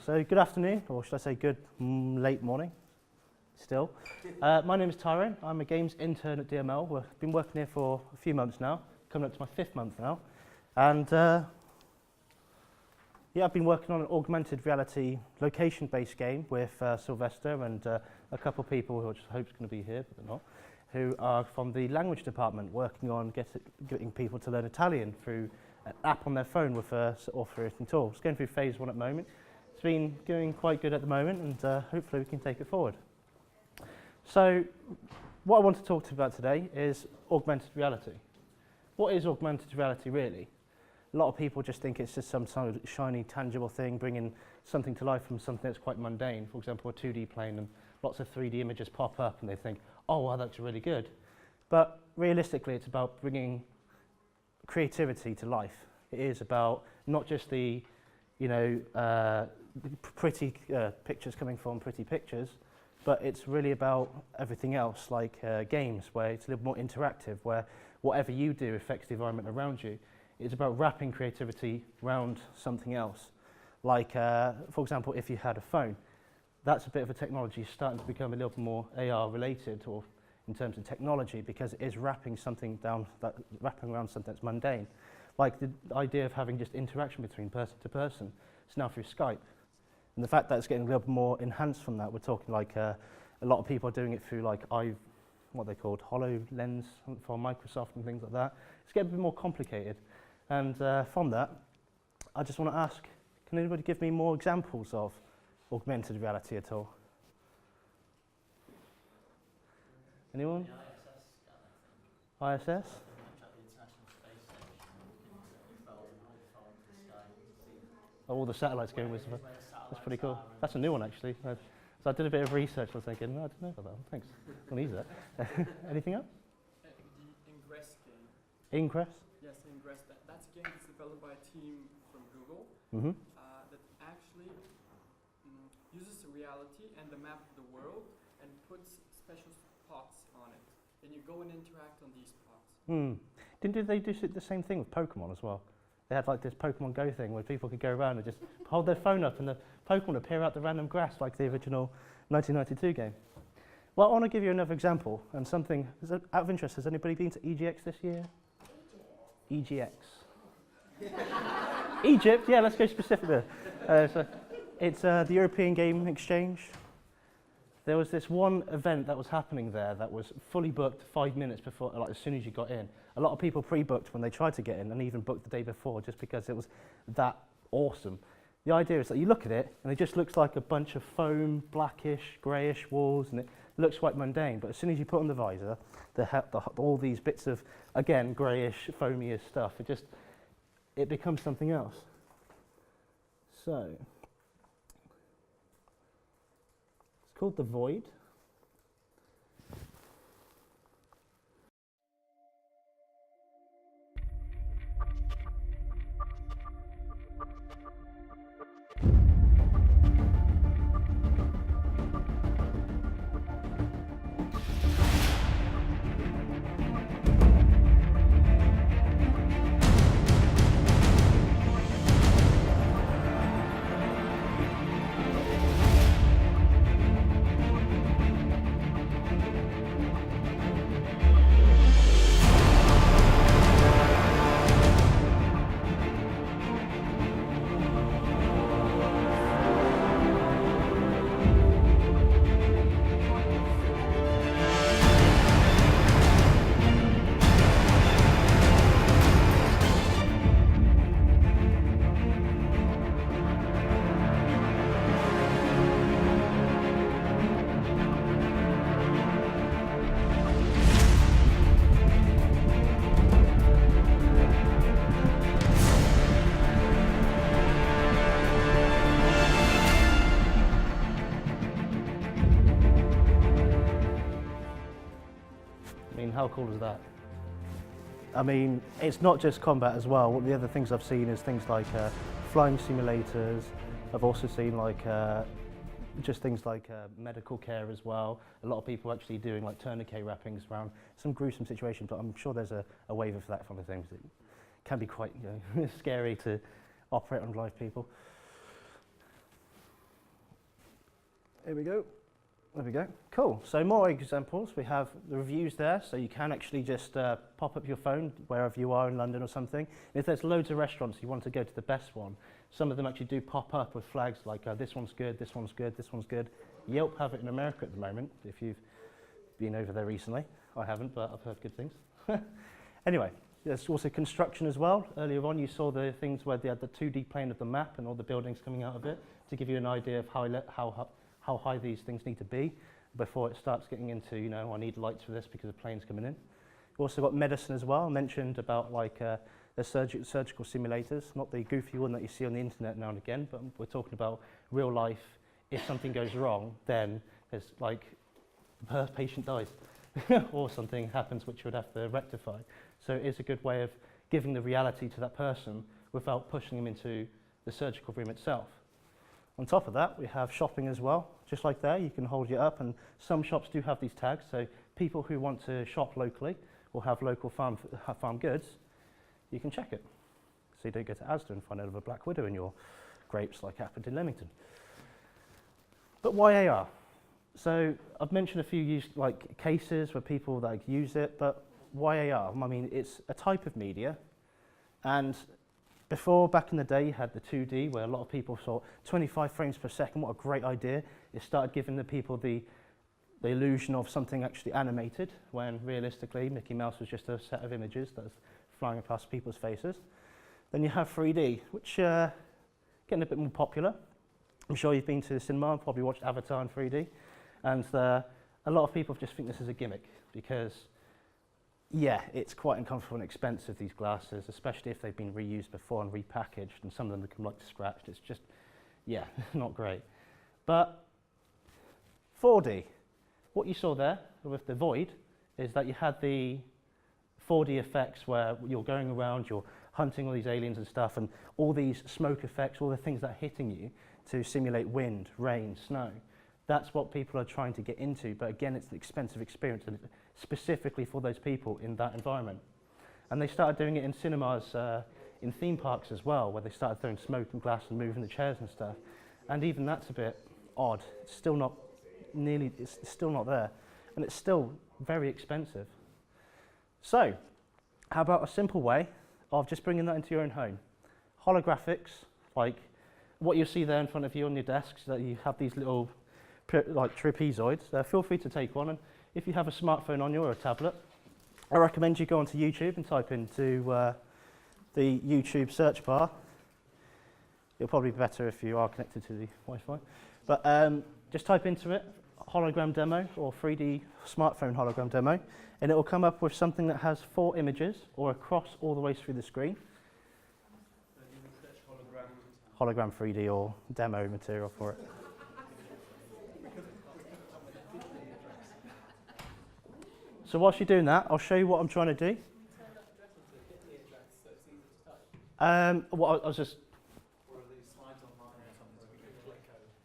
So good afternoon, or should I say good late morning, still. My name is Tyrone. I'm a games intern at DML. I've been working here for a few months now, coming up to my 5th month now. And yeah, I've been working on an augmented reality location-based game with Sylvester and a couple of people who I just hope is going to be here, but they're not, who are from the language department working on getting people to learn Italian through an app on their phone with a authoring tool. It's going through phase 1 at the moment. It's been going quite good at the moment, and hopefully we can take it forward. So what I want to talk to you about today is augmented reality. What is augmented reality really? A lot of people just think it's just some sort of shiny, tangible thing, bringing something to life from something that's quite mundane. For example, a 2D plane, and lots of 3D images pop up, and they think, oh, wow, that looks really good. But realistically, it's about bringing creativity to life. It is about not just the, pretty pictures coming from pretty pictures, but it's really about everything else, like games, where it's a little more interactive, where whatever you do affects the environment around you. It's about wrapping creativity around something else. Like, for example, if you had a phone, that's a bit of a technology starting to become a little more AR related, or in terms of technology, because it is wrapping around something that's mundane. Like the idea of having just interaction between person to person. It's now through Skype. And the fact that it's getting a little more enhanced from that, we're talking like a lot of people are doing it through like what they called HoloLens for Microsoft and things like that. It's getting a bit more complicated. And from that, I just want to ask, can anybody give me more examples of augmented reality at all? Anyone? ISS? Oh, all the satellites going with them. That's pretty cool. That's a new one, actually. So I did a bit of research. I was thinking, I didn't know about that one. Thanks. I'll use that. Anything else? The Ingress game. Ingress? Yes, Ingress. That's a game that's developed by a team from Google that actually uses the reality and the map of the world and puts special spots on it. And you go and interact on these spots. Didn't they do the same thing with Pokemon as well? They had like this Pokemon Go thing where people could go around and just hold their phone up and the Pokemon appear out the random grass like the original 1992 game. Well, I want to give you another example and something, out of interest, has anybody been to EGX this year? EGX. Egypt, yeah, let's go specific there. So it's the European Game Exchange. There was this one event that was happening there that was fully booked 5 minutes before, like as soon as you got in. A lot of people pre-booked when they tried to get in and even booked the day before just because it was that awesome. The idea is that you look at it and it just looks like a bunch of foam, blackish, greyish walls, and it looks quite mundane. But as soon as you put on the visor, all these bits of, again, greyish, foamier stuff, it becomes something else. So it's called The Void. How cool is that? I mean, it's not just combat as well. The other things I've seen is things like flying simulators. I've also seen like just things like medical care as well. A lot of people actually doing like tourniquet wrappings around some gruesome situations, but I'm sure there's a waiver for that kind of things. It can be quite scary to operate on live people. Here we go. There we go. Cool. So more examples. We have the reviews there, so you can actually just pop up your phone wherever you are in London or something. And if there's loads of restaurants, you want to go to the best one. Some of them actually do pop up with flags like this one's good, this one's good, this one's good. Yelp have it in America at the moment, if you've been over there recently. I haven't, but I've heard good things. Anyway, there's also construction as well. Earlier on, you saw the things where they had the 2D plane of the map and all the buildings coming out of it to give you an idea of how high these things need to be before it starts getting into, you know, I need lights for this because the plane's coming in. We've also got medicine as well. I mentioned about like the surgical simulators, not the goofy one that you see on the internet now and again, but we're talking about real life. If something goes wrong, then there's like the patient dies or something happens which you would have to rectify. So it is a good way of giving the reality to that person without pushing them into the surgical room itself. On top of that, we have shopping as well. Just like there, you can hold it up, and some shops do have these tags, so people who want to shop locally or have local farm goods, you can check it. So you don't go to Asda and find out of a black widow in your grapes like happened in Leamington. But why AR? So I've mentioned a few cases where people like use it, but why AR? I mean, it's a type of media, and before, back in the day, you had the 2D, where a lot of people thought 25 frames per second, what a great idea. It started giving the people the illusion of something actually animated, when realistically, Mickey Mouse was just a set of images that was flying across people's faces. Then you have 3D, which getting a bit more popular. I'm sure you've been to the cinema and probably watched Avatar in 3D. And a lot of people just think this is a gimmick, because yeah, it's quite uncomfortable and expensive, these glasses, especially if they've been reused before and repackaged, and some of them become like scratched. It's just, yeah, not great. But 4D, what you saw there with the void is that you had the 4D effects where you're going around, you're hunting all these aliens and stuff, and all these smoke effects, all the things that are hitting you to simulate wind, rain, snow. That's what people are trying to get into, but again, it's an expensive experience, and specifically for those people in that environment. And they started doing it in cinemas, in theme parks as well, where they started throwing smoke and glass and moving the chairs and stuff. And even that's a bit odd. It's still not it's still not there. And it's still very expensive. So, how about a simple way of just bringing that into your own home? Holographics, like what you see there in front of you on your desks, that you have these little like trapezoids. Feel free to take one, and if you have a smartphone on you or a tablet, I recommend you go onto YouTube and type into the YouTube search bar. It'll probably be better if you are connected to the Wi-Fi. But just type into it, hologram demo or 3D smartphone hologram demo, and it will come up with something that has 4 images or across all the way through the screen. Hologram 3D or demo material for it. So whilst you're doing that, I'll show you what I'm trying to do. Well, I was just...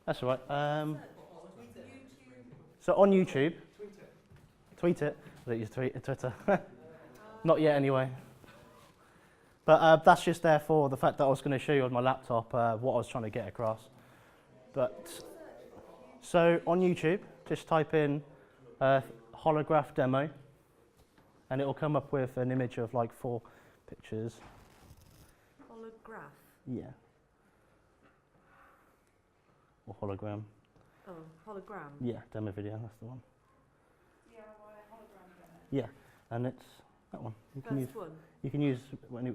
That's all right. So on YouTube... Tweet it. I don't use Twitter. Not yet anyway. But that's just there for the fact that I was going to show you on my laptop what I was trying to get across. But so on YouTube, just type in holograph demo, and it will come up with an image of like 4 pictures. Holograph? Yeah. Or hologram. Oh, hologram? Yeah, demo video, that's the one. DIY hologram demo? Yeah, and it's that one. You can use, First one? you can use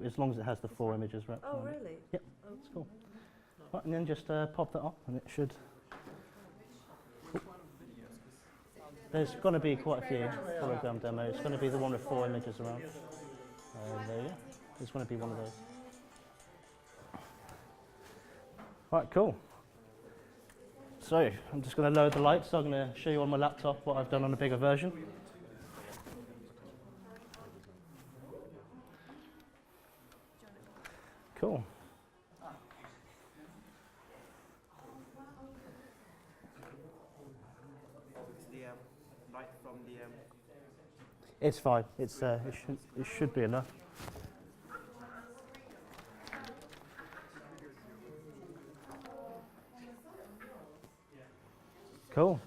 as long as it has the 4 images wrapped Oh, around it. really? Yep, that's cool. Right, and then just pop that up, and it should... There's going to be quite a few hologram demos. It's going to be the one with 4 images around. There you go. There's going to be one of those. Right, cool. So I'm just going to load the lights. So I'm going to show you on my laptop what I've done on a bigger version. Cool. Light from the It's fine. It should be enough. Cool.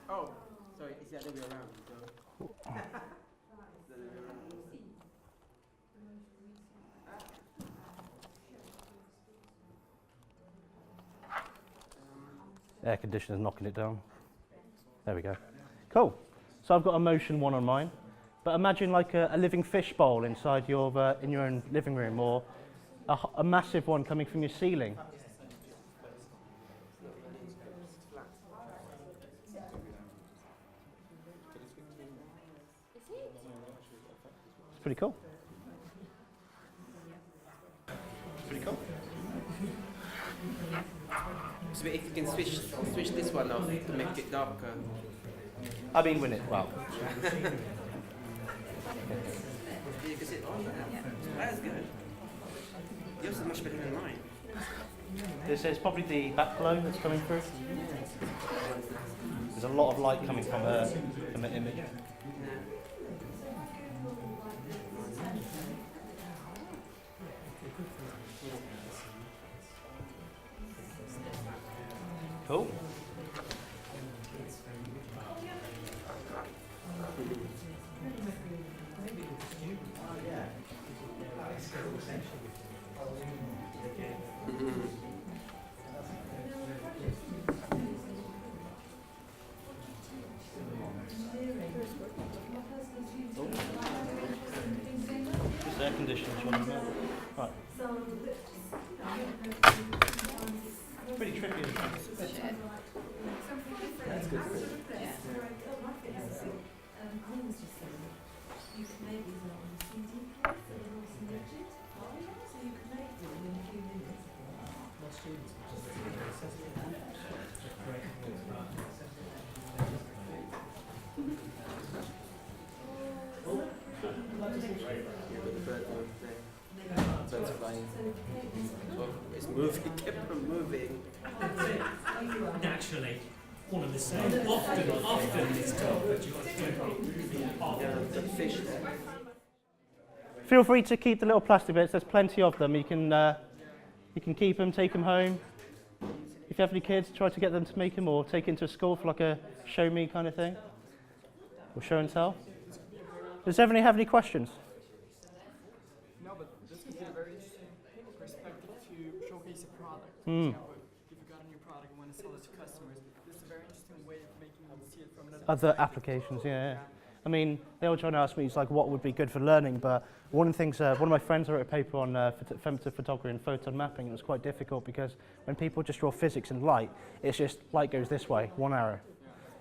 Oh, sorry, it's the other way around. So. The other way around. Air conditioner's knocking it down. There we go. Cool. So I've got a motion one on mine, but imagine like a living fish bowl inside your in your own living room, or a massive one coming from your ceiling. It's pretty cool. Pretty cool. So if you can switch this one off to make it darker. I mean, when it, well. You can see it on there. That's good. Yours is much better than mine. This is probably the backglow that's coming through. There's a lot of light coming from the image. Cool. Just air conditioners running now. Right. Pretty trippy, isn't it? That's good. Bird's flying. Oh, it's moving, it kept on moving. Naturally, all of the same. Often it's tough, but you've got to do it. The fish. Feel free to keep the little plastic bits. There's plenty of them. You can keep them, take them home. If you have any kids, try to get them to make them, or take into school for like a show me kind of thing, or show and tell. Does everyone have any questions? No, but this could be a very interesting perspective to showcase a product. For Mm. example, if you've got a new product and want to sell it to customers, this is a very interesting way of making them see it from another Other perspective. applications, yeah. I mean, they all try to ask me, it's like, what would be good for learning? But one of the things, one of my friends wrote a paper on femto photography and photon mapping. It was quite difficult because when people just draw physics and light, it's just light goes this way, one arrow.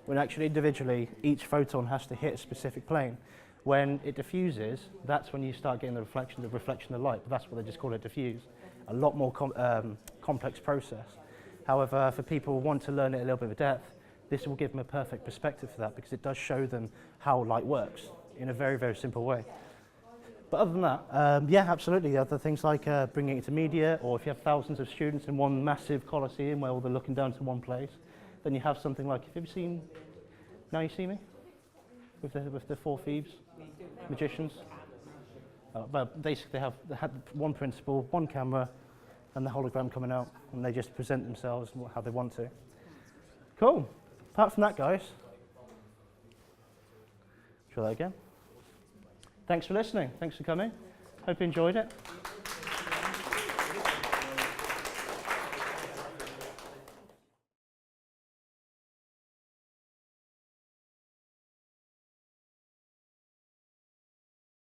When actually individually, each photon has to hit a specific plane. When it diffuses, that's when you start getting the reflection of light. But that's what they just call it, diffuse. A lot more complex process. However, for people who want to learn it a little bit of depth, this will give them a perfect perspective for that, because it does show them how light works in a very, very simple way. But other than that, yeah, absolutely. Other things like bringing it to media, or if you have thousands of students in one massive coliseum where all they're looking down to one place, then you have something like, have you ever seen Now You See Me? With the four thieves, magicians. But basically they had one principal, one camera, and the hologram coming out, and they just present themselves how they want to. Cool. Apart from that, guys, try that again. Thanks for listening. Thanks for coming. Hope you enjoyed it.